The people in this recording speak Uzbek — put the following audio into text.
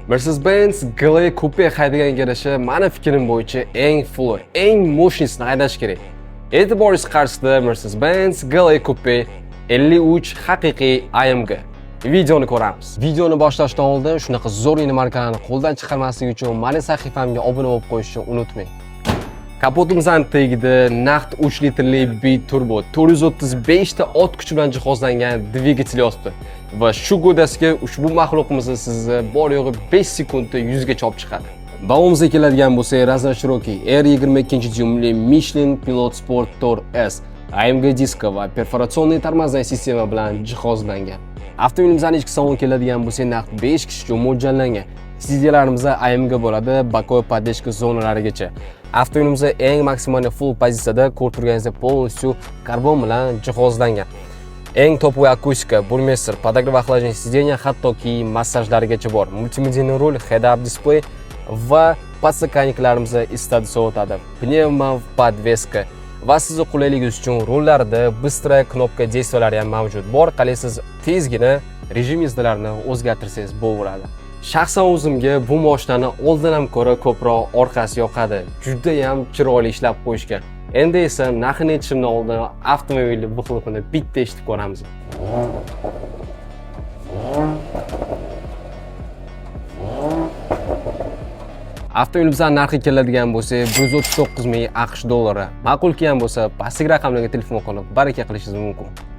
Mercedes-Benz GLE Coupe haydaganga yarasha meni fikrim bo'yicha eng full, eng mощностьni haydash kerak. E'tiboringiz qarshisida Mercedes-Benz GLE Coupe 53 haqiqiy AMG. Videoni ko'ramiz. Videoni boshlashdan oldin shunaqa zo'r markalarni qo'ldan chiqarmaslik uchun meni sahifamga obuna bo'lib qo'yishni unutmang. Kapotimizning tagida naqd 3 litrli bi-turbo 435 ta ot kuchi bilan jihozlangan dvigatel yotibdi va shu go'dasiga ushbu maxluqimizni sizni bor yo'g'i 5 sekundda 100 ga chopib chiqadi. Davomimizga keladigan bo'lsak, Razna Cherokee R22 dyumli Michelin Pilot Sport Tour S AMG diska va perforatsionniy tormozная sistema bilan jihozlangan. Avtomobilimizning ichki saloniga keladigan bo'lsak, naqd 5 kishi uchun mo'ljallangan. Sidiyalarimizda AMG bo'ladi, bokoy podeshka zonalarigacha. Avtomobilimizda eng maksimal full pozitsiyada ko'rib turganingizdek полностью karbon bilan jihozlangan. Eng topoviy akustika, burmestr, podogrev охлаждения сидения, hattoki massajlarigacha bor. Multimedial rul, head-up display va podstakaniklarimiz istadi sovutadi. Pnevma podveska va sizni qulayligingiz uchun rullarda быстрая knopka действиялari ham mavjud. Bor qalaysiz tezgina rejim izlarini o'zgartirsangiz bo'laveradi. Shaxsan o'zimga bu mashinani oldin ham ko'ra ko'proq orqasi yoqadi. Juda ham chiroyli ishlab qo'yishgan. Endi esa narxini aytishimdan oldin avtomobilni buxlipini bitta eshitib ko'ramiz. Avtomobilimizning narxi keladigan bo'lsa 139 ming AQSh dollari. Ma'qul kelgan bo'lsa, pastki raqamlarga telefon qilib baraka qilishingiz mumkin.